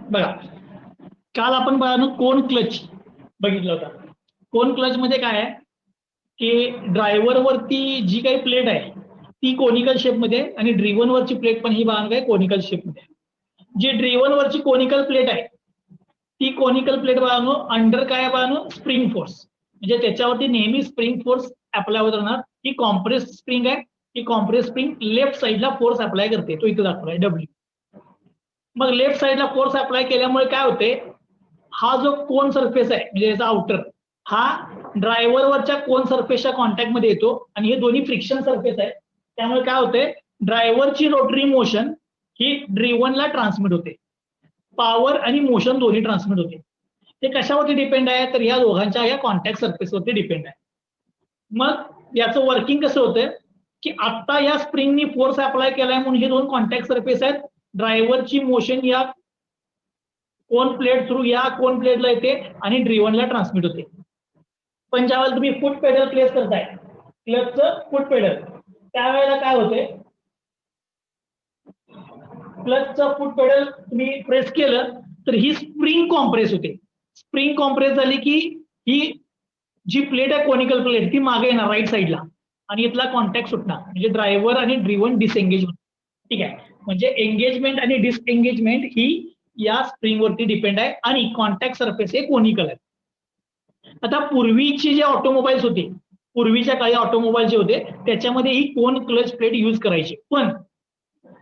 बघा, काल आपण बघा कोन क्लच बघितला होता. कोन क्लच मध्ये काय आहे की ड्रायव्हर वरती जी काही प्लेट आहे ती कोनिकल शेप मध्ये आणि ड्रिव्हन वरची प्लेट पण ही बघा काय कोनिकल शेप मध्ये. जी ड्रिव्हन वरची कोनिकल प्लेट आहे ती कोनिकल प्लेट बघा अंडर काय बघा स्प्रिंग फोर्स, म्हणजे त्याच्यावरती नेहमी स्प्रिंग फोर्स अप्लाय होत राहणार. ही कॉम्प्रेस स्प्रिंग आहे. ही कॉम्प्रेस स्प्रिंग लेफ्ट साईडला फोर्स अप्लाय करते, तो इथं दाखवलाय डब्ल्यू. मग लेफ्ट साईडला फोर्स अप्लाय केल्यामुळे काय होते, हा जो कोन सरफेस आहे म्हणजे याचा आउटर हा ड्रायव्हरवरच्या कोन सरफेसच्या कॉन्टॅक्ट मध्ये येतो आणि हे दोन्ही फ्रिक्शन सरफेस आहे. त्यामुळे काय होते, ड्रायव्हरची रोटरी मोशन ही ड्रिव्हनला ट्रान्समिट होते. पॉवर आणि मोशन दोन्ही ट्रान्समिट होते. ते कशावरती डिपेंड आहे, तर या दोघांच्या या कॉन्टॅक्ट सरफेसवरती डिपेंड आहे. मग याचं वर्किंग कसं होतं की आता या स्प्रिंगनी फोर्स अप्लाय केलाय म्हणून हे दोन कॉन्टॅक्ट सरफेस आहेत. ड्रायव्हरची मोशन या कोन प्लेट थ्रू या कोन प्लेटला येते आणि ड्रिव्हनला ट्रान्समिट होते. पण ज्यावेळेला तुम्ही फूट पेडल प्लेस करताय, क्लचचं फूट पेडल, त्यावेळेला काय होते, क्लचचं फूट पेडल तुम्ही प्रेस केलं तर ही स्प्रिंग कॉम्प्रेस होते. स्प्रिंग कॉम्प्रेस झाली की ही जी प्लेट आहे कोनिकल प्लेट ती मागे येणार राईट साईडला आणि इथला कॉन्टॅक्ट सुटणार, म्हणजे ड्रायव्हर आणि ड्रिव्हन डिसएंगेज होणार. ठीक आहे, म्हणजे एंगेजमेंट आणि डिसएंगेजमेंट ही या स्प्रिंग वरती डिपेंड आहे आणि कॉन्टॅक्ट सरफेस हे कोनिकल आहे. आता पूर्वीचे जे ऑटोमोबाईल्स होते, पूर्वीच्या काही ऑटोमोबाईल जे होते त्याच्यामध्ये ही कोन क्लच प्लेट यूज करायची. पण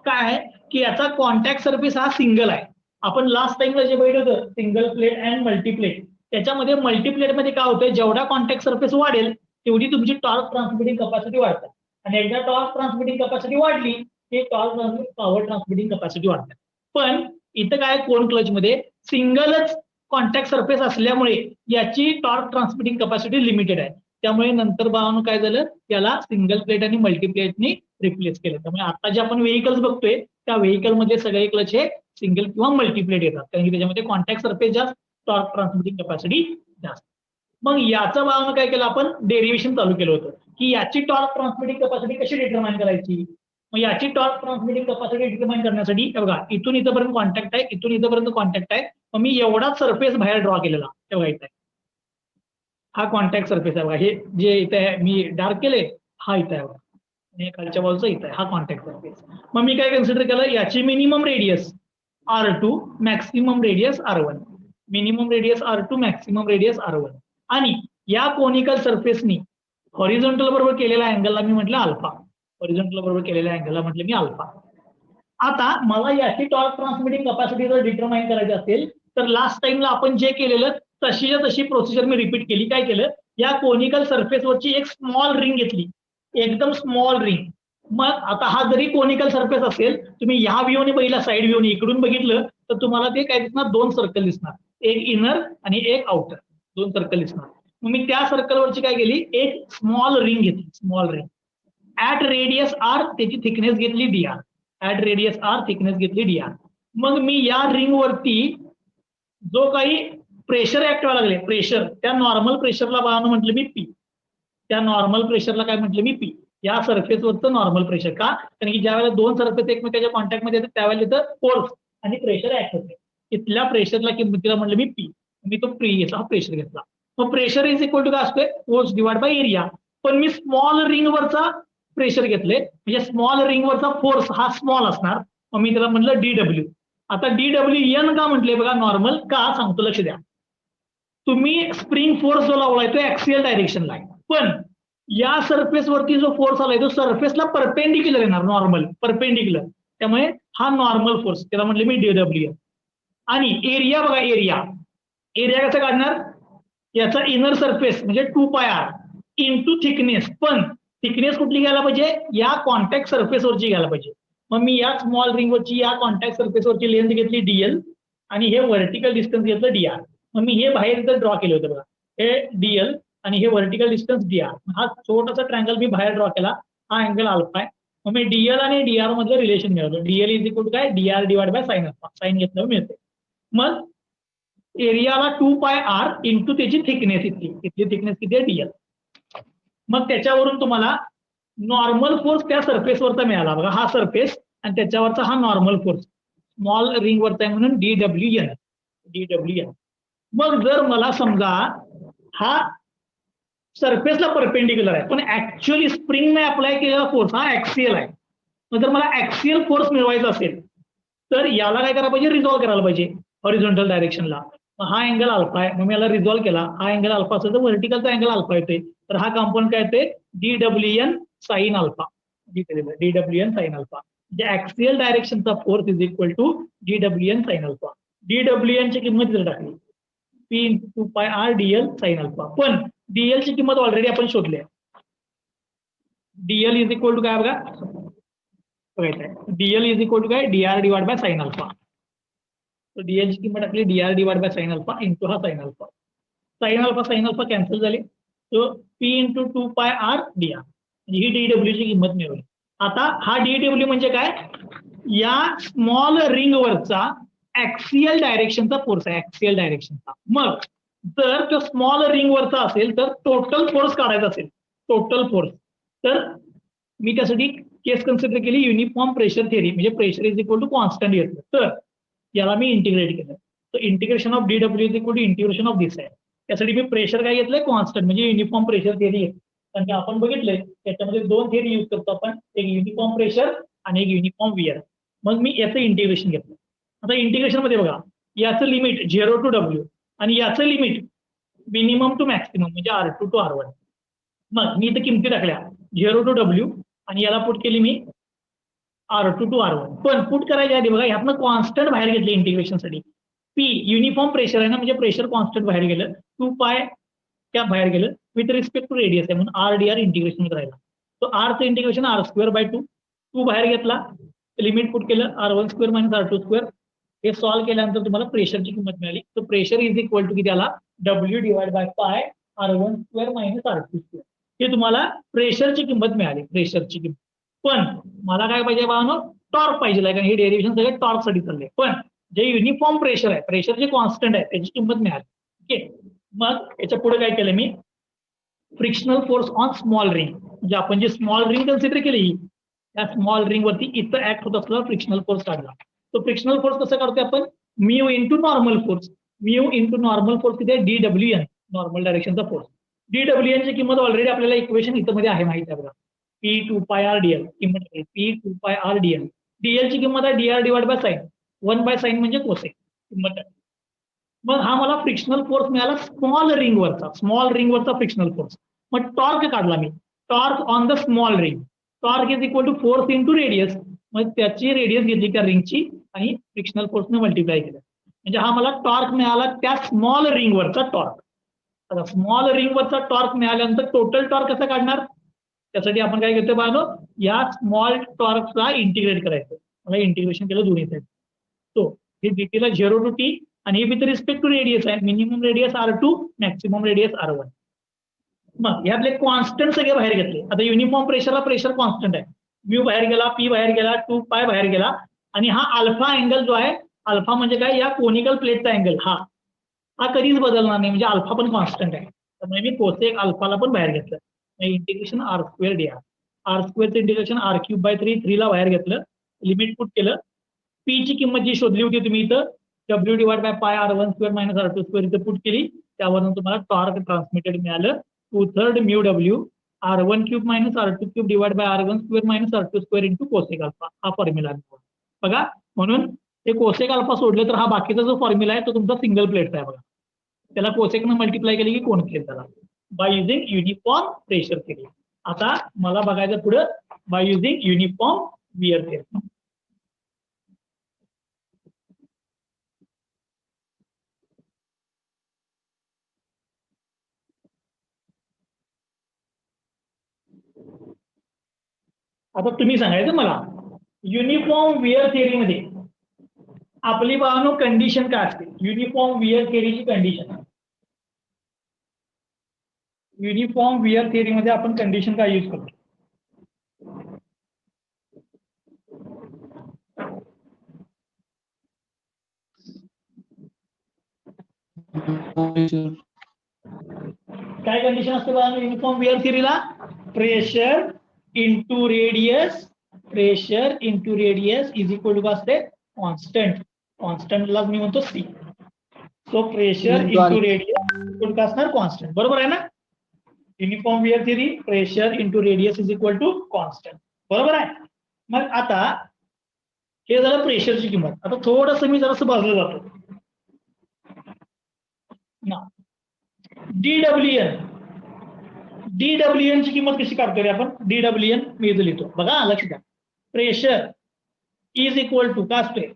काय आहे की याचा कॉन्टॅक्ट सरफेस हा सिंगल आहे. आपण लास्ट टाइमला जे बघितलं होतं सिंगल प्लेट अँड मल्टीप्लेट, त्याच्यामध्ये मल्टीप्लेटमध्ये काय होतं, जेवढा कॉन्टॅक्ट सरफेस वाढेल तेवढी तुमची टॉर्क ट्रान्समिटिंग कॅपॅसिटी वाढते आणि एकदा टॉर्क ट्रान्समिटिंग कॅपॅसिटी वाढली की टॉर्क पॉवर ट्रान्समिटिंग कॅपॅसिटी वाढते. पण इथं काय कोन क्लच मध्ये सिंगलच कॉन्टॅक्ट सरफेस असल्यामुळे याची टॉर्क ट्रान्समिटिंग कॅपॅसिटी लिमिटेड आहे. त्यामुळे नंतर बाळांनो काय झालं, याला सिंगल प्लेट आणि मल्टीप्लेटनी रिप्लेस केलं. त्यामुळे आता जे आपण व्हेकल्स बघतोय त्या व्हेकल मध्ये सगळे क्लच हे सिंगल किंवा मल्टीप्लेट येतात, कारण की त्याच्यामध्ये कॉन्टॅक्ट सरफेस जास्त, टॉर्क ट्रान्समिटिंग कॅपॅसिटी जास्त. मग याचं बाळांनो काय केलं, आपण डेरिव्हेशन चालू केलं होतं की याची टॉर्क ट्रान्समिटिंग कॅपॅसिटी कशी डिटरमाइन करायची. मग याची टॉर्क ट्रान्समिटिंग कॅपॅसिटी डिटरमाइन करण्यासाठी बघा इथून इथपर्यंत कॉन्टॅक्ट आहे, इथून इथपर्यंत कॉन्टॅक्ट आहे. मग मी एवढाच सरफेस बाहेर ड्रॉ केलेला तेव्हा इथं हा कॉन्टॅक्ट सरफेस आहे बघा, हे जे इथे आहे मी डार्क केले हा इथं आहे बघा आणि खालच्या बाजूचा इथं आहे, हा कॉन्टॅक्ट सरफेस. मग मी काय कन्सिडर केलं, याची minimum radius R2 maximum radius R1, minimum radius R2 maximum radius R1 आणि या कोनिकल सरफेसनी हॉरिझॉन्टल बरोबर केलेल्या अँगलला मी म्हटलं अल्फा, हॉरिझॉन्टल बरोबर केलेल्या अँगलला म्हटलं मी अल्फा. आता मला याची टॉर्क ट्रान्समिटिंग कॅपॅसिटी जर डिटरमाइन करायची असेल तर लास्ट टाइमला आपण जे केलेलं तशीच्या तशी प्रोसिजर मी रिपीट केली. काय केलं, या कोनिकल सरफेसवरची एक स्मॉल रिंग घेतली, एकदम स्मॉल रिंग. मग आता हा जरी कोनिकल सरफेस असेल, तुम्ही ह्या व्ह्यूने पहिला साईड व्ह्यूने इकडून बघितलं तर तुम्हाला ते काय दिसणार, दोन सर्कल दिसणार, एक इनर आणि एक आउटर, दोन सर्कल दिसणार. मग मी त्या सर्कलवरची काय केली, एक स्मॉल रिंग घेतली, small ring at radius R, त्याची थिकनेस घेतली dr, at radius R thickness घेतली dr. मग मी या रिंग वरती जो काही प्रेशर ऍक्ट व्हायला लागले, प्रेशर, त्या नॉर्मल प्रेशरला बघावं म्हटलं मी P, त्या नॉर्मल प्रेशरला काय म्हटलं मी P, या सरफेसवरचं नॉर्मल प्रेशर. का, कारण की ज्या वेळेला दोन सरफेस एकमेकांच्या कॉन्टॅक्टमध्ये येतात त्यावेळेला तिथं फोर्स आणि प्रेशर ऍक्ट होते. इथल्या प्रेशरला किंमतीला म्हटलं मी P, मी तो हा प्रेशर घेतला. मग प्रेशर इज इक्वल टू काय असतोय, फोर्स डिवाइड बाय एरिया. पण मी स्मॉल रिंग वरचा प्रेशर घेतले, म्हणजे स्मॉल रिंग वरचा फोर्स हा स्मॉल असणार, मग मी त्याला म्हटलं DW. आता DWN का म्हटले बघा, नॉर्मल का सांगतो, लक्ष द्या. तुम्ही स्प्रिंग फोर्स जो लावलाय तो ऍक्सियल डायरेक्शनला आहे, पण या सरफेस वरती जो फोर्स आलाय तो सरफेसला परपेंडिक्युलर येणार, नॉर्मल परपेंडिक्युलर. त्यामुळे हा नॉर्मल फोर्स, त्याला म्हटले मी DW. आणि एरिया बघा, एरिया, एरिया कसं काढणार, याचा इनर सरफेस म्हणजे 2πr इंटू थिकनेस, पण थिकनेस कुठली घ्यायला पाहिजे, या कॉन्टॅक्ट सरफेसवरची घ्यायला पाहिजे. मग मी या स्मॉल रिंगवरची या कॉन्टॅक्ट सरफेसवरची लेंथ घेतली DL आणि हे व्हर्टिकल डिस्टन्स घेतलं DR. मग मी हे बाहेर इथं ड्रॉ केलं होतं बघा, हे DL आणि हे व्हर्टिकल डिस्टन्स DR. हा छोटासा ट्रायंगल मी बाहेर ड्रॉ केला, हा अँगल अल्फा आहे. मग मी DL आणि DR मधलं रिलेशन मिळवलं, DL इज इक्वल टू काय, DR divide by sine alpha, sine घेतल्यावर मिळते. मग एरियाला 2πr इंटू त्याची थिकनेस, इथली थिकनेस किती आहे DL. मग त्याच्यावरून तुम्हाला नॉर्मल फोर्स त्या सरफेसवरचा मिळाला बघा, हा सरफेस आणि त्याच्यावरचा हा नॉर्मल फोर्स. स्मॉल रिंग वरचा आहे म्हणून DWN. मग जर मला समजा हा सरफेसला परपेंडिक्युलर आहे पण ऍक्च्युअली स्प्रिंगने अप्लाय केलेला फोर्स हा ऍक्सियल आहे. मग जर मला ऍक्सियल फोर्स मिळवायचा असेल तर याला काय करायला पाहिजे, रिझॉल्व्ह करायला पाहिजे हॉरिझॉन्टल डायरेक्शनला. हा अँगल अल्फा आहे, मग मी याला रिझॉल्व्ह केला, हा अँगल अल्फा असेल तर व्हर्टिकलचा अँगल अल्फा येते, तर हा कंपोनंट काय येते DWN sine alpha. DWN sine alpha म्हणजे ऍक्सियल डायरेक्शनचा force is equal to DWN sine alpha. DWN ची किंमत जर टाकली P×2πr DL साइन अल्फा, पण DL ची किंमत ऑलरेडी आपण शोधली आहे. DL इज इक्वल टू काय बघा, DL इज इक्वल टू काय DR divide by sine alpha. तो DL ची किंमत टाकली DR divide by sine alpha into हा sine alpha. Sine alpha cancel झाली, तो P×2πr DR ही DW ची किंमत मिळवली. आता हा DW म्हणजे काय, या स्मॉल रिंग वरचा ऍक्सियल डायरेक्शनचा फोर्स आहे, ऍक्सियल डायरेक्शनचा. मग जर तो स्मॉल रिंग वरचा असेल तर टोटल फोर्स काढायचा असेल, टोटल फोर्स, तर मी त्यासाठी केस कन्सिडर केली युनिफॉर्म प्रेशर थिअरी, म्हणजे pressure is equal to constant घेतलं, तर याला मी इंटिग्रेट केलं. तर integration of DW is equal to integration of this आहे. त्यासाठी मी प्रेशर काय घेतलंय, कॉन्स्टंट, म्हणजे युनिफॉर्म प्रेशर थिअरी आहे. कारण की आपण बघितलंय त्याच्यामध्ये दोन थिअरी यूज करतो आपण, एक युनिफॉर्म प्रेशर आणि एक युनिफॉर्म वियर. मग मी याचं इंटिग्रेशन घेतलं. आता इंटिग्रेशन मध्ये बघा, याचं लिमिट 0 to W आणि याचं लिमिट मिनिमम टू मॅक्सिमम म्हणजे R2 to R1. मग मी इथं किमती टाकल्या 0 to W आणि याला पुट केली मी R2 to R1. पण पुट करायच्या आधी बघा ह्यातनं कॉन्स्टंट बाहेर घेतले इंटिग्रेशनसाठी. P युनिफॉर्म प्रेशर आहे ना, म्हणजे प्रेशर कॉन्स्टंट बाहेर गेलं, 2π क्या बाहेर गेलं, विथ रिस्पेक्ट टू रेडियस आहे म्हणून RdR इंटिग्रेशन मध्ये राहिला. तो R चं इंटिग्रेशन R²/2, 2 बाहेर घेतला, लिमिट पुट केलं R1² - R2². हे सॉल्व्ह केल्यानंतर तुम्हाला प्रेशरची किंमत मिळाली. तर प्रेशर इज इक्वल टू किती आला, W डिवाइड बाय पाय R1² - R2². हे तुम्हाला प्रेशरची किंमत मिळाली, प्रेशरची किंमत. पण मला काय पाहिजे बाळांनो, टॉर्क पाहिजे, कारण हे डेरिव्हेशन सगळे टॉर्क साठी चालले. पण जे युनिफॉर्म प्रेशर आहे, प्रेशर जे कॉन्स्टंट आहे त्याची किंमत मिळाली. ओके, मग याच्या पुढे काय केलं मी, frictional force on small ring, म्हणजे आपण जी स्मॉल रिंग कन्सिडर केली त्या स्मॉल रिंग वरती इथं ऍक्ट होत असलेला फ्रिक्शनल फोर्स काढला. तो फ्रिक्शनल फोर्स कसं काढतोय आपण, mu into normal force. Mu into normal force किती आहे, DWN, नॉर्मल डायरेक्शनचा फोर्स. DWN ची किंमत ऑलरेडी आपल्याला इक्वेशन इथं मध्ये आहे, माहिती आहे बघा, P×2πr DL किंमत आहे P×2πr DL. DL ची किंमत आहे DR divide by sign, 1/sin म्हणजे कोसेक किंमत आहे. मग हा मला फ्रिक्शनल फोर्स मिळाला स्मॉल रिंग वरचा फ्रिक्शनल फोर्स. मग टॉर्क काढला मी, torque on the small ring. Torque is equal to force into radius, मग त्याची रेडियस घेतली त्या रिंगची आणि फ्रिक्शनल फोर्सने मल्टिप्लाय केलं, म्हणजे हा मला टॉर्क मिळाला त्या स्मॉल रिंग वरचा टॉर्क. आता स्मॉल रिंग वरचा टॉर्क मिळाल्यानंतर टोटल टॉर्क कसं काढणार, त्यासाठी आपण काय करतो बाळांनो, या स्मॉल टॉर्कला इंटिग्रेट करायचं. मला इंटिग्रेशन केलं दोन्ही साईड. तो हे DT ला 0 to T आणि हे विथ रिस्पेक्ट टू रेडियस आहे, minimum radius R2, maximum radius R1. मग यातले कॉन्स्टंट सगळे बाहेर घेतले. आता युनिफॉर्म प्रेशरला प्रेशर कॉन्स्टंट आहे, म्यू बाहेर गेला, P बाहेर गेला, 2π बाहेर गेला, आणि हा अल्फा अँगल जो आहे, अल्फा म्हणजे काय, या कोनिकल प्लेटचा अँगल, हा कधीच बदलणार नाही, म्हणजे अल्फा पण कॉन्स्टंट आहे. त्यामुळे मी कोसेक अल्फाला पण बाहेर घेतलं. Integration R² DR, R² integration R³/3, 3 ला बाहेर घेतलं, लिमिट पुट केलं. P ची किंमत जी शोधली होती तुम्ही इथं, W डिवाइड बाय पाय R1² - R2² इथं पुट केली, त्यावरून तुम्हाला टॉर्क ट्रान्समिटेड मिळालं 2/3 mu W R1³ - R2³ divide by R1² - R2² into cosec alpha. हा फॉर्म्युला बघा. म्हणून ते कोसेक अल्फा सोडलं तर हा बाकीचा जो फॉर्म्युला आहे तो तुमचा सिंगल प्लेटचा आहे बघा. त्याला कोसेकनं मल्टिप्लाय केली की कोण केलं त्याला, bye using uniform pressure theory. आता मला बघायचं पुढं bye using uniform wear theory. आता तुम्ही सांगायचं मला, युनिफॉर्म वियर थिअरीमध्ये आपली बाळांनो कंडिशन काय असते, युनिफॉर्म वियर थिअरीची कंडिशन, युनिफॉर्म वियर थिअरीमध्ये आपण कंडिशन काय यूज करतो, काय कंडिशन असते बाळांनो युनिफॉर्म वियर थिअरीला, pressure into radius, pressure into radius is equal to असते कॉन्स्टंटला मी म्हणतो c. So pressure into radius काय असणार कॉन्स्टंट. बरोबर आहे ना. Uniform wear theory pressure into radius is equal to constant. बरोबर आहे. मग आता हे झालं प्रेशरची किंमत. आता थोडंसं मी जरासं बाजूला जातो ना. डीडब्ल्यूएन ची किंमत कशी काढतोय आपण. डीडब्ल्यूएन मी इथं लिहितो बघा लक्ष द्या. प्रेशर इज इक्वल टू काय असतोय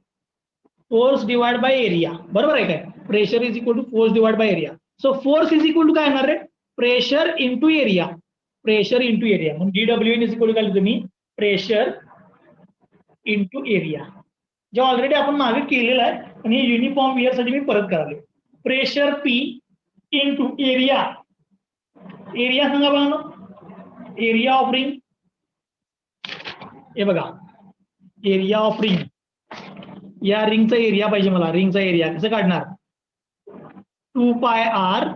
फोर्स डिवाइड बाय एरिया. बरोबर आहे काय. Pressure is equal to force divide by area. So force is equal to काय येणार रे pressure into area. Pressure into area म्हणून डीडब्ल्यूएन इज इक्वल टू काय लिहितो मी प्रेशर इंटू एरिया. जे ऑलरेडी आपण मागे केलेलं आहे आणि हे युनिफॉर्म वेअर साठी मी परत कराले. Pressure p into area. Area सांगा बघा. एरिया ऑफ रिंग हे बघा. Area of ring. या रिंगचा एरिया पाहिजे मला. रिंगचा एरिया कसं काढणार 2 पाय आर.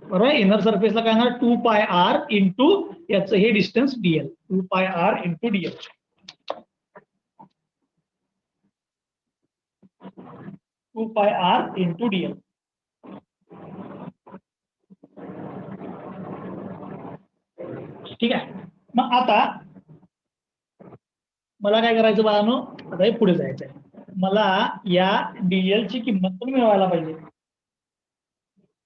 बरोबर. इनर सरफेसला काय येणार 2 पाय आर इंटू याचं हे distance Diehl. 2 pi R into Diehl. 2 pi R into Diehl. ठीक आहे. मग आता मला काय करायचं बाळांनो. आता हे पुढे जायचंय. मला या डीएल ची किंमत पण मिळवायला पाहिजे.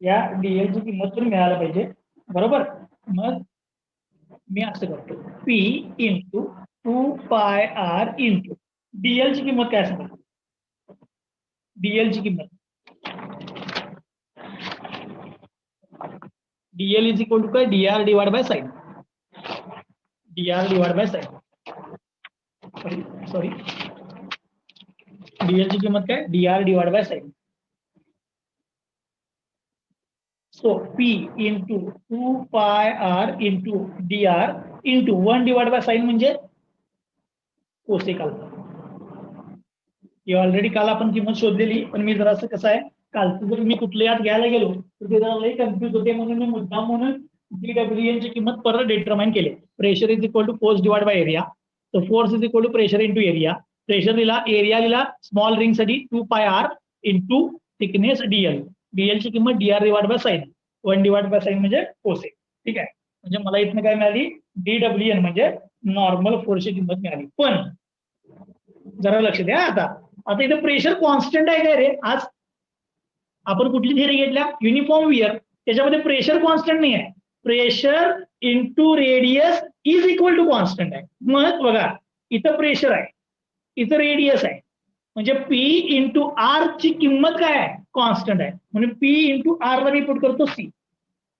या डीएल ची किंमत पण मिळायला पाहिजे. बरोबर. मग मी असं करतो P into 2 pi R into Diehl ची किंमत काय सांगा. डीएल ची किंमत डीएल इज इक्वल टू काय DR divide by sine. DR divide by sine. Sorry DL ची किंमत काय DR divide by sine. So P into 2 pi R into DR into 1 divide by sine म्हणजे कोसेक अल्फा. हे already काल आपण किंमत शोधलेली. पण मी जरा असं कसं आहे कालचं जर मी कुठल्या यात घ्यायला गेलो तर ते जरा लई कन्फ्युज होते म्हणून मी मुद्दाम म्हणून डीडब्ल्यूएन ची किंमत परत डिटरमाइन केली. Pressure is equal to force divide by area. तर force is equal to pressure into area. Pressure लिहिला. एरिया लिहिला स्मॉल रिंग साठी 2 pi R into thickness DL. DL ची किंमत DR divide by sine. 1 divide by sine म्हणजे cosec. ठीक आहे. म्हणजे मला इथनं काय मिळाली डीडब्ल्यूएन म्हणजे नॉर्मल फोर्सची किंमत मिळाली. पण जरा लक्ष द्या. आता इथं प्रेशर कॉन्स्टंट आहे काय रे. आज आपण कुठली थिअरी घेतल्या युनिफॉर्म वियर. त्याच्यामध्ये प्रेशर कॉन्स्टंट नाही आहे. Pressure into radius is equal to constant आहे. मग बघा इथं प्रेशर आहे इथं रेडियस आहे म्हणजे पी इंटू आर ची किंमत काय आहे कॉन्स्टंट आहे. म्हणून पी इंटू आर ला मी पुट करतो सी.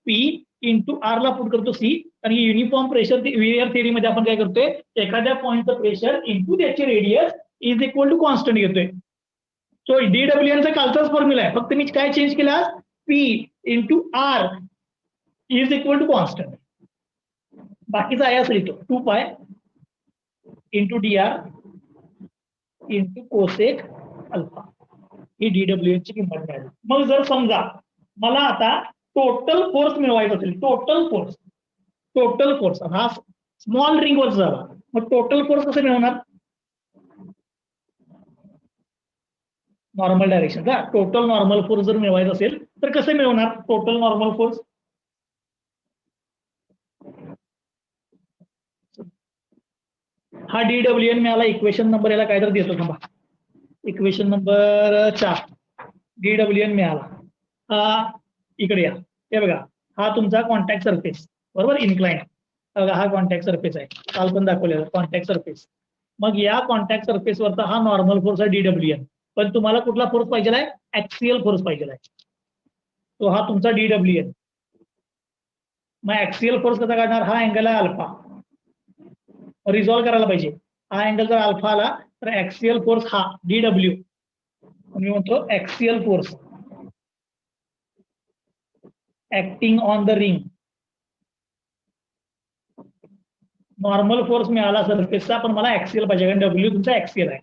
पी इंटू आर ला पुट करतो सी. कारण की युनिफॉर्म प्रेशर वियर थिअरी मध्ये आपण काय करतोय एखाद्या पॉईंटचं प्रेशर इंटू त्याची radius is equal to constant घेतोय. सो डीडब्ल्यूएनचा कालचाच फॉर्म्युला आहे. फक्त मी काय चेंज केला p into r is equal to constant. बाकीचा आहे असं लिहितो 2 pi into DR into cosec alpha. ही डीडब्ल्यूएन ची किंमत मिळाली. मग जर समजा मला आता टोटल फोर्स मिळवायचा असेल. टोटल फोर्स हा स्मॉल रिंग वर झाला. मग टोटल फोर्स कसं मिळवणार नॉर्मल डायरेक्शन का. टोटल नॉर्मल फोर्स जर मिळवायचा असेल तर कसं मिळवणार टोटल नॉर्मल फोर्स. हा डीडब्ल्यूएन मिळाला. इक्वेशन नंबर याला काय तर देतो थांबा. इक्वेशन नंबर 4 डीडब्ल्यूएन मिळाला. इकडे या. हे बघा हा तुमचा कॉन्टॅक्ट सरफेस. बरोबर इन्क्लाइंड. बघा हा कॉन्टॅक्ट सरफेस आहे. काल पण दाखवलेला कॉन्टॅक्ट सरफेस. मग या कॉन्टॅक्ट सरफेस वरचा हा नॉर्मल फोर्स आहे डीडब्ल्यूएन. पण तुम्हाला कुठला फोर्स पाहिजे आहे ऍक्सियल फोर्स पाहिजे आहे. तो हा तुमचा डीडब्ल्यूएन. मग ऍक्सियल फोर्स कसा काढणार हा अँगल आहे अल्फा. रिझॉल्व करायला पाहिजे. हा अँगल जर अल्फा आला तर ऍक्सियल फोर्स हा डीडब्ल्यू मी म्हणतो axial force acting on the ring. Normal force मिळाला सरफेसचा पण मला ऍक्सियल पाहिजे कारण डब्ल्यू तुमचा ऍक्सियल आहे.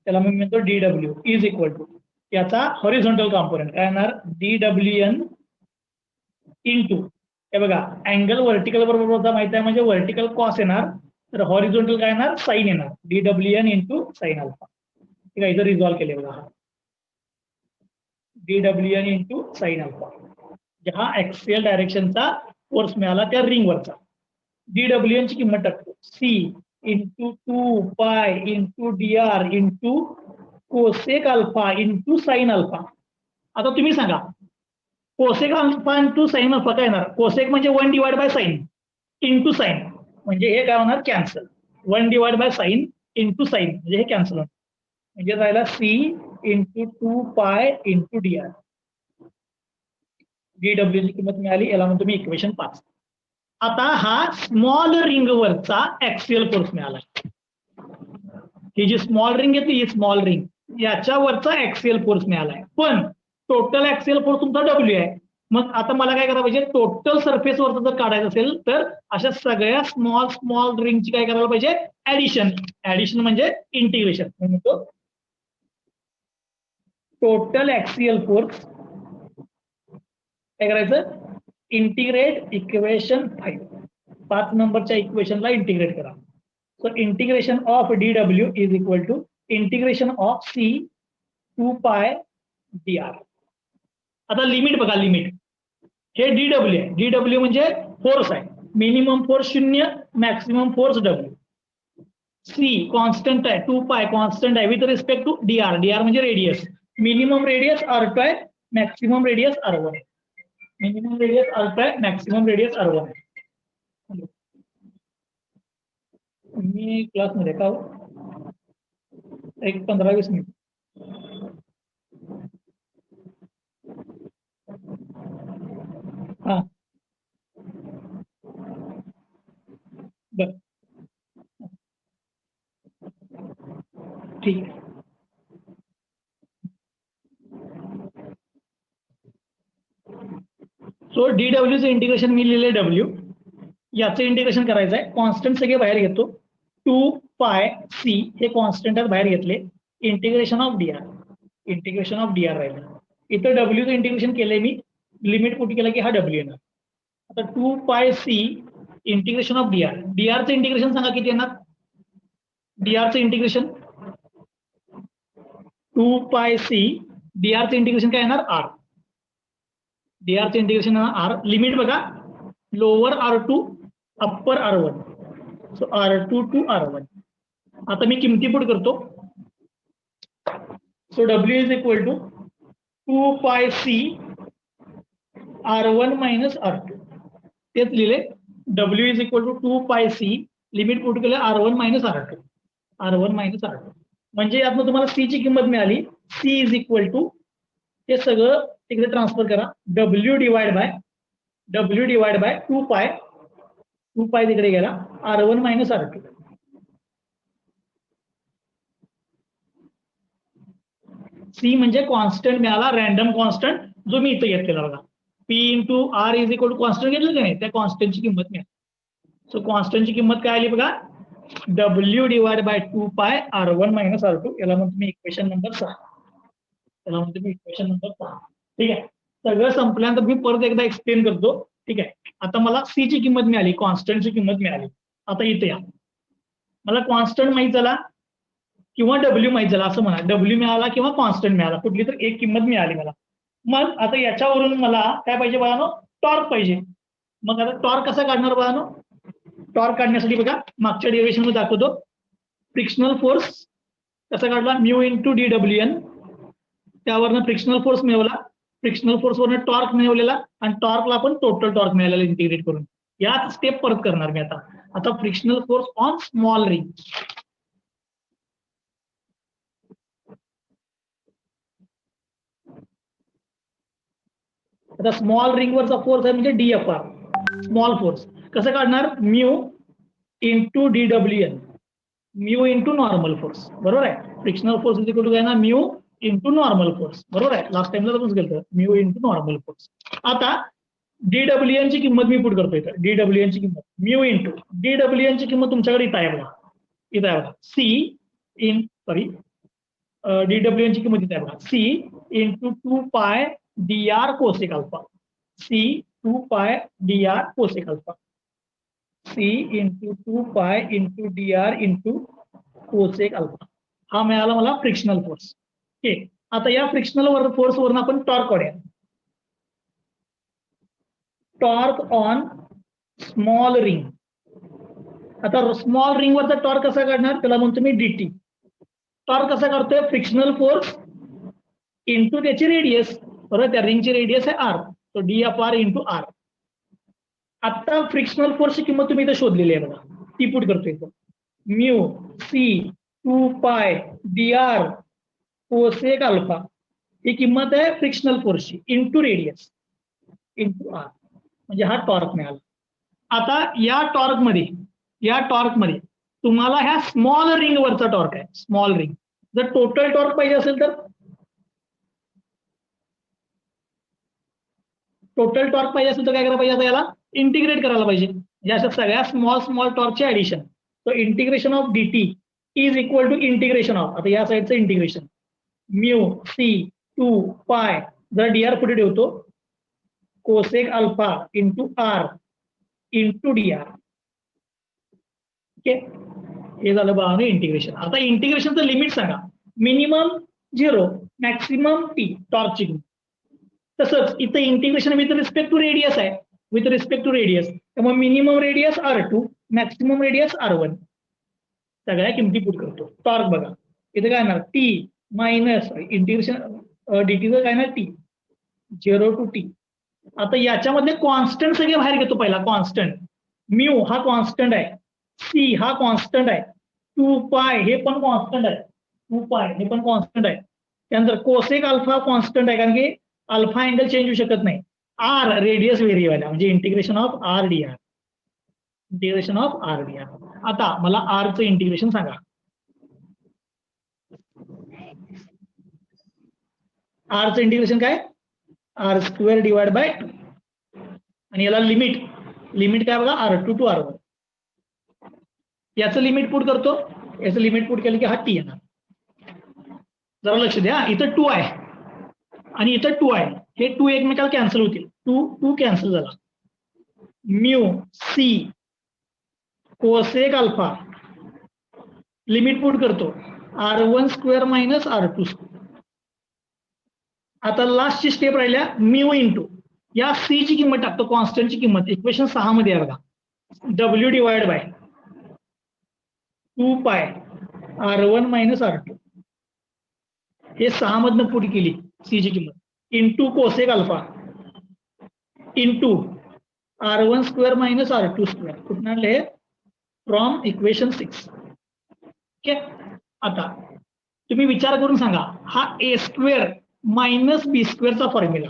त्याला मी म्हणतो डीडब्ल्यू इज इक्वल टू याचा हॉरिझॉन्टल कॉम्पोनंट काय येणार डीडब्ल्यूएन इंटू हे बघा अँगल व्हर्टिकल बरोबर होता माहिती आहे म्हणजे व्हर्टिकल कॉस येणार तर हॉरिझॉन्टल काय येणार साइन येणार डीडब्ल्यूएन इंटू साइन अल्फा. ठीक आहे, इथं रिझॉल्व्ह केले बघा, dWn इंटू साइन अल्फा, हा एक्सियल डायरेक्शनचा फोर्स मिळाला त्या रिंगवरचा. dWn ची किंमत टाकतो, C into 2 pi into dr into cosec alpha into sine alpha. आता तुम्ही सांगा cosec alpha into sine alpha काय येणार? कोसेक म्हणजे 1 divide by sine into sine, म्हणजे हे काय होणार? Cancel. 1 divide by sine into sine म्हणजे हे कॅन्सल होणार, म्हणजे राहिला C into 2 pi into dr. dW ची किंमत मिळाली, याला म्हणतो मी इक्वेशन 5. आता हा स्मॉल रिंगवरचा ऍक्सियल फोर्स मिळाला. ही जी स्मॉल रिंग येते, ही स्मॉल रिंग, याच्यावरचा ऍक्सियल फोर्स मिळालाय, पण टोटल ऍक्सियल फोर्स तुमचा W आहे. मग आता मला काय करायला पाहिजे? टोटल सरफेस वरचं जर काढायचं असेल तर अशा सगळ्या स्मॉल स्मॉल रिंगची काय करायला पाहिजे? ऍडिशन. ऍडिशन म्हणजे इंटिग्रेशन. म्हणतो टोटल ऍक्सियल फोर्स काय करायचं? इंटिग्रेट इक्वेशन 5 नंबरच्या इक्वेशनला इंटिग्रेट करा. So integration of dW is equal to integration of C 2 पाय dr. आता लिमिट बघा, लिमिट हे dW आहे, dW म्हणजे फोर्स आहे, minimum force 0, maximum force W. C constant आहे, 2 पाय कॉन्स्टंट आहे with respect to dr, dr म्हणजे रेडियस, मिनिमम रेडियस R2 आहे, मॅक्सिमम रेडियस R1 आहे, मिनिमम रेडियस R2 आहे, मॅक्सिमम रेडियस R1 आहे. मी क्लासमध्ये का एक 15-20 मिनिट. हा बर, ठीक आहे. सो dW चं इंटिग्रेशन मी लिहिले W, याचं इंटिग्रेशन करायचं आहे. कॉन्स्टंट सगळे बाहेर घेतो, 2 पाय C हे कॉन्स्टंट बाहेर घेतले, integration of dr, integration of dr राहिलं. इथं W चं इंटिग्रेशन केलंय मी, लिमिट कुठे केलं की हा W येणार. आता 2 pi C integration of dr, dr चं इंटिग्रेशन सांगा किती येणार? dr चं इंटिग्रेशन 2 पाय C, dr चं इंटिग्रेशन काय येणार? R. dr चं इंटिग्रेशन R, लिमिट बघा, lower R2 upper R1, so R2 to R1. आता मी किमती पुट करतो. So W is equal to 2 pi C R1 minus R2, तेच लिहिले. W is equal to 2 pi C, limit put केलं R1 minus R2, R1 minus R2, म्हणजे यातनं तुम्हाला C ची किंमत मिळाली. C इज इक्वल टू हे सगळं तिकडे ट्रान्सफर करा, W डिवाइड बाय 2 पाय तिकडे गेला, R1 मायनस R2. C म्हणजे कॉन्स्टंट मिळाला, रॅन्डम कॉन्स्टंट, जो मी इथं घेतलेला बघा, P into R is equal to constant घेतलं की नाही, त्या कॉन्स्टंटची किंमत मिळाली. सो कॉन्स्टंटची किंमत काय आली बघा? W डिवाइड बाय 2 पाय R1 मायनस R2, याला म्हणतो मी इक्वेशन नंबर 6. याला म्हणतो मी इक्वेशन नंबर 6. ठीक आहे, सगळं संपल्यानंतर मी परत एकदा एक्सप्लेन करतो. ठीक आहे, आता मला C ची किंमत मिळाली, कॉन्स्टंटची किंमत मिळाली. आता इथे या, मला कॉन्स्टंट माहित झाला किंवा W माहित झाला, असं म्हणा, W मिळाला किंवा कॉन्स्टंट मिळाला, कुठली तर एक किंमत मिळाली मला. मग आता याच्यावरून मला काय पाहिजे बघा, टॉर्क पाहिजे. मग आता टॉर्क कसा काढणार बघा? टॉर्क काढण्यासाठी बघा, मागच्या डेरिव्हेशन मध्ये दाखवतो, फ्रिक्शनल फोर्स कसा काढला? म्यू इंटू dWn, त्यावरनं फ्रिक्शनल फोर्स मिळवला, फ्रिक्शनल फोर्स वरनं टॉर्क मिळवलेला, आणि टॉर्कला आपण टोटल टॉर्क मिळालेला इंटिग्रेट करून. याच स्टेप परत करणार मी आता. आता frictional force on small ring, आता स्मॉल रिंग वरचा फोर्स आहे म्हणजे DFR, स्मॉल फोर्स. कसं काढणार? Mu into dWn, mu into normal force, बरोबर आहे. Frictional force is equal to काय ना, म्यू इंटू नॉर्मल फोर्स, बरोबर आहे. लास्ट टाइमला तसंच केलं, म्यू इंटू नॉर्मल फोर्स. आता dWn ची किंमत मी पुट करतो इथं, dWn ची किंमत म्यू इंटू dWn ची किंमत तुमच्याकडे इथं आहे बघा, इथं आहे बघा, dWn ची किंमत इथं आहे बघा, C इंटू 2 पाय dr कोसेक अल्फा, C 2 पाय dr cosec alpha, C into 2 pi into dr into cosec alpha. हा मिळाला मला फ्रिक्शनल फोर्स. ओके, आता या फ्रिक्शनल फोर्स वरून आपण टॉर्क काढूया. Torque on small ring. आता स्मॉल रिंग वरचा टॉर्क कसा काढणार, त्याला म्हणतो मी डीटी. टॉर्क कसा काढतोय, फ्रिक्शनल फोर्स इंटू त्याची रेडियस, बरोबर, त्या रिंगची रेडियस आहे आर, तो D F R into R. आता फ्रिक्शनल फोर्सची किंमत तुम्ही इथे शोधलेली आहे बघा, ती पुट करतोय इथं. Mu c 2 pi d r cosec alpha, ही किंमत आहे फ्रिक्शनल फोर्सची इंटू रेडियस इंटू आर, म्हणजे हा टॉर्क मिळाला. आता या टॉर्कमध्ये तुम्हाला ह्या स्मॉल रिंग वरचा टॉर्क आहे, स्मॉल रिंग. जर टोटल टॉर्क पाहिजे असेल तर काय करायला पाहिजे, आता याला इंटिग्रेट करायला पाहिजे, म्हणजे अशा सगळ्या स्मॉल टॉर्कचे addition. So integration of DT is equal to integration of, आता या साईडचं इंटिग्रेशन, म्यू सी 2 पाय, जर डी आर पुढे ठेवतो, cosec alpha into R into D R. Okay, हे झालं बघा इंटिग्रेशन. आता इंटिग्रेशनचं लिमिट सांगा, मिनिमम 0, मॅक्सिमम टी टॉर्कची. तसंच इथं integration with respect to radius आहे, विथ रिस्पेक्ट टू रेडियस, त्यामुळे minimum radius R2, maximum radius R1, सगळ्या किमती पुट करतो. टॉर्क बघा इथे काय येणार, टी मायनस इंटिग्रेशन डीटीचं काय ना टी 0 टू टी. आता याच्यामधले कॉन्स्टंट सगळे बाहेर घेतो. पहिला कॉन्स्टंट म्यू हा कॉन्स्टंट आहे, सी हा कॉन्स्टंट आहे, 2 पाय हे पण कॉन्स्टंट आहे, 2 पाय हे पण कॉन्स्टंट आहे. त्यानंतर कोसेक अल्फा कॉन्स्टंट आहे, कारण की अल्फा अँगल चेंज होऊ शकत नाही. आर रेडियस व्हेरिएबल आहे, म्हणजे integration of R D R, integration of R D R. आता मला आरचं इंटिग्रेशन सांगा. आरचं इंटिग्रेशन काय, आर स्क्वेअर डिवाइड बाय 2, आणि याला लिमिट काय बघा, R2 टू R1. याचं लिमिट पुट करतो, याचं लिमिट पुट केलं की हा टी येणार. जरा लक्ष द्या, इथं 2 आहे आणि इथं 2 आहे, हे 2 एकमेकाला कॅन्सल होतील, 2 कॅन्सल झाला. Mu C cosec alpha, limit put करतो, R1 square minus R2 square. आता लास्टची स्टेप राहिल्या, म्यू इंटू या सी ची किंमत टाकतो, कॉन्स्टंटची किंमत इक्वेशन 6 मध्ये आहे बघा, डब्ल्यू डिवाइड बाय 2 पाय R1 मायनस R2, हे 6 मधनं पुट केली सी ची किंमत, into cosec alpha into R1 square minus R2 square. कुठून आणले हे, फ्रॉम इक्वेशन 6. ओके, आता तुम्ही विचार करून सांगा, हा ए स्क्वेअर मायनस बी स्क्वेअरचा फॉर्म्युला,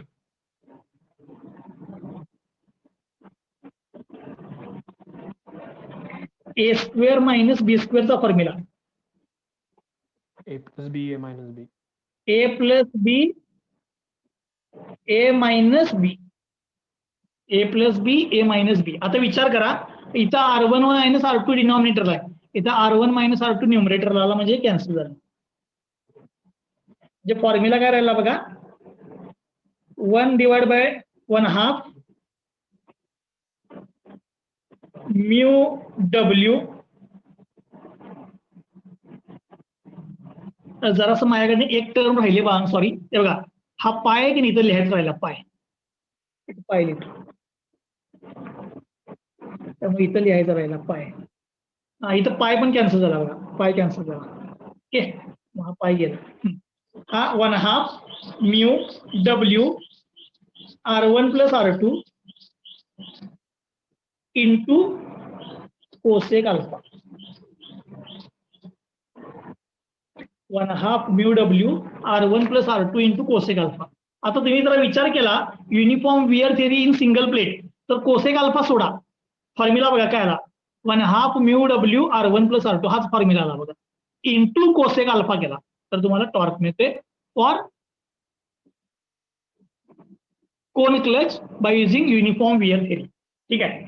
ए स्क्वेअर मायनस बी स्क्वेअरचा फॉर्म्युला, ए प्लस बी ए मायनस बी, ए प्लस बी ए मायनस बी, ए प्लस बी ए मायनस बी. आता विचार करा, इथं R1 मायनस R2 डिनॉमिनेटरला आहे, इथं R1 मायनस R2 न्यूमरेटरला आला, म्हणजे कॅन्सल झालं. म्हणजे फॉर्म्युला काय राहिला बघा, 1 डिवाइड बाय 1/2 म्यू डब्ल्यू, जरासं माझ्याकडे एक टर्म राहिले बघा, सॉरी, हे बघा हा पाय आहे की नाही, इथं लिहायचं राहिला पाय लिहितो, त्यामुळे इथं लिहायचं राहिला पाय. हा इथं पाय पण कॅन्सल झाला बघा, पाय कॅन्सल झाला. ओके, हा पाय गेला. हा 1/2 mu W R1 plus R2 into cosec alpha, 1/2 mu W R1 plus R2 into cosec alpha. आता तुम्ही जरा विचार केला, uniform wear theory in single plate, तर कोसेक अल्फा सोडा, फॉर्म्युला बघा काय आला, 1/2 mu W R1 plus R2, हाच फॉर्म्युला आला बघा, इंटू कोसेक अल्फा केला तर तुम्हाला टॉर्क मिळते for cone clutch bye using uniform wear theory. ठीक आहे,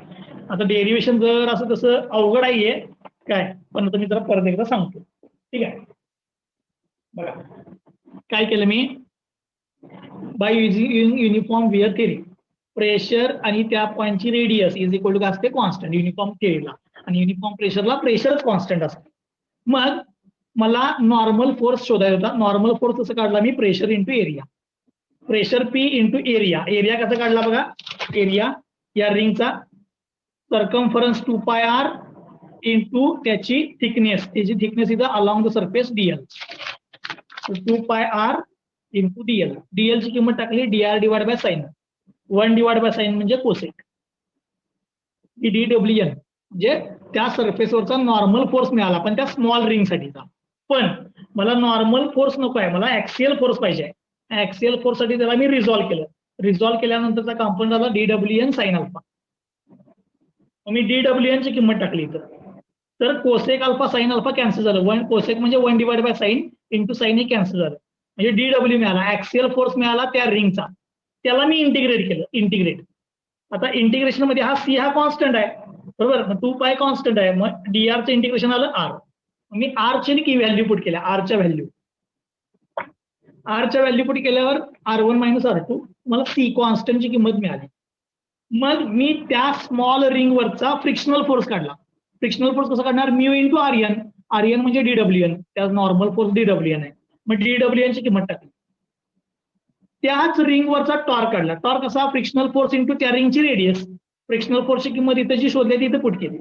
आता डेरिवेशन जर असं तसं अवघड आहे काय, पण आता मी जरा परत एकदा सांगतो. ठीक आहे, बघा काय केलं मी, by using uniform wear theory, pressure आणि त्या पॉईंटची रेडियस इज इक्वल टू काय असते, कॉन्स्टंट युनिफॉर्म थेरीला, आणि युनिफॉर्म प्रेशरला प्रेशरच कॉन्स्टंट असते. मग मला नॉर्मल फोर्स शोधायचा होता. नॉर्मल फोर्स कसं काढला मी, pressure into area. Pressure p into area. Area कसा काढला बघा, एरिया या रिंगचा सर्कम्फरन्स 2πr इंटू त्याची थिकनेस. त्याची थिकनेस इथं along the surface DL. 2πr into DL. DL ची किंमत टाकली dr divide by sine. 1 divide by sine म्हणजे कोसेक. DWN म्हणजे त्या सरफेसवरचा नॉर्मल फोर्स मिळाला, पण त्या स्मॉल रिंग साठीचा. पण मला नॉर्मल फोर्स नको आहे, मला ऍक्सियल फोर्स पाहिजे. ऍक्सियल फोर्स साठी त्याला मी रिझॉल्व्ह केलं. रिझॉल्व्ह केल्यानंतरचा कॉम्पोनंट झाला DWN साइन अल्फा. मी DWN ची किंमत टाकली इथं. तर cosec alpha sine alpha cancel झालं. 1 कोसेक म्हणजे 1 divide by sine into sine हे कॅन्सल झालं. म्हणजे DW मिळाला, ऍक्सियल फोर्स मिळाला त्या रिंगचा. त्याला मी इंटिग्रेट केलं. इंटिग्रेट. आता इंटिग्रेशन मध्ये हा सी हा कॉन्स्टंट आहे बरोबर. मग 2π कॉन्स्टंट आहे. मग dr चं इंटिग्रेशन आलं r. मी r ची की व्हॅल्यू पुट केल्या. r च्या व्हॅल्यू पुट केल्यावर r1 मायनस r2 मला सी कॉन्स्टंटची किंमत मिळाली. मग मी त्या स्मॉल रिंग वरचा फ्रिक्शनल फोर्स काढला. फ्रिक्शनल फोर्स कसा काढणार, म्यू इंटू आर्यन. आर्यन म्हणजे DWN. त्या नॉर्मल फोर्स DWN आहे. मग DWN ची किंमत टाकली. त्याच रिंग वरचा टॉर्क काढला. टॉर्क कसा, फ्रिक्शनल फोर्स इंटू त्या रिंगची रेडियस. फ्रिक्शनल फोर्सची किंमत इथे जी शोधली ती इथे पुट केली.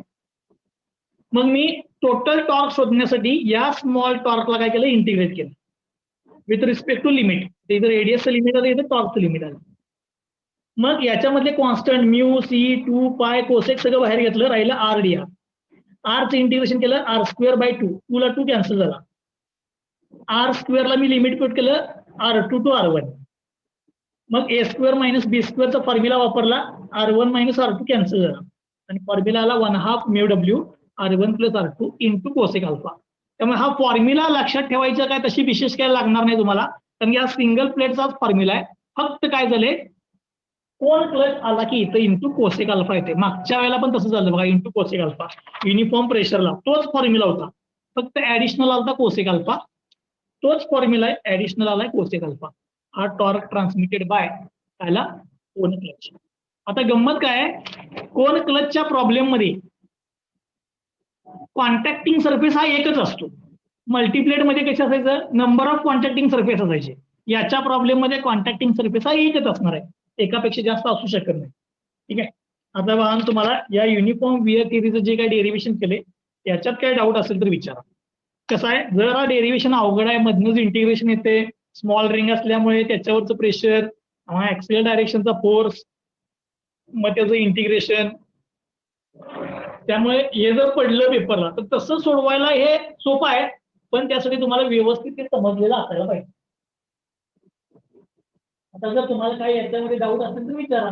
मग मी टोटल टॉर्क शोधण्यासाठी या स्मॉल टॉर्कला काय केलं, इंटिग्रेट केलं विथ रिस्पेक्ट टू लिमिट. इथं रेडियसचं लिमिट आलं, इथं टॉर्कचं लिमिट आलं. मग याच्यामधले कॉन्स्टंट म्यू, सी, 2π, कोसेक सगळं बाहेर घेतलं, राहिलं r dr. r चं इंटिग्रेशन केलं r² बाय 2. 2 ला 2 कॅन्सल झाला. r² ला मी लिमिट पुट केलं r2 टू r1. मग a² मायनस b² चा फॉर्म्युला वापरला, r1 मायनस r2 कॅन्सल झाला आणि फॉर्म्युला आला 1/2 μw r1 plus r2 into cosec alpha. त्यामुळे हा फॉर्म्युला लक्षात ठेवायचा काय तशी विशेष काय लागणार नाही तुम्हाला, कारण या सिंगल प्लेटचाच फॉर्म्युला आहे. फक्त काय झाले, कोन क्लच आला की इथं इंटू कोसेक अल्फा येते. मागच्या वेळेला पण तसं झालं बघा, इंटू कोसेक अल्फा युनिफॉर्म प्रेशरला तोच फॉर्म्युला होता, फक्त ऍडिशनल आलता कोसेक अल्फा. तोच फॉर्म्युला आहे, ऍडिशनल आलाय कोसेक अल्फा. हा टॉर्क ट्रान्समिटेड बाय कायला, कोन क्लच. आता गंमत काय आहे, कोन क्लचच्या प्रॉब्लेम मध्ये कॉन्टॅक्टिंग सरफेस हा एकच असतो. मल्टीप्लेट मध्ये कसे असायचं, नंबर ऑफ कॉन्टॅक्टिंग सरफेस असायचे. याच्या प्रॉब्लेम मध्ये कॉन्टॅक्टिंग सरफेस हा एकच असणार आहे, एकापेक्षा जास्त असू शकत नाही. ठीक आहे. आता बघा तुम्हाला या युनिफॉर्म वियर थिअरीचं जे काही डेरिव्हेशन केले याच्यात काही डाऊट असेल तर विचारा. कसं आहे, जर हा डेरिव्हेशन अवघड आहे, मधनच इंटिग्रेशन येते, स्मॉल रिंग असल्यामुळे त्याच्यावरचं प्रेशर, ऍक्सियल डायरेक्शनचा फोर्स, मग त्याचं इंटिग्रेशन, त्यामुळे हे जर पडलं पेपरला तर तसं सोडवायला हे सोपं आहे, पण त्यासाठी तुम्हाला व्यवस्थित ते समजलेलं असायला पाहिजे. आता जर तुम्हाला काही याच्यामध्ये डाऊट असेल तर विचारा.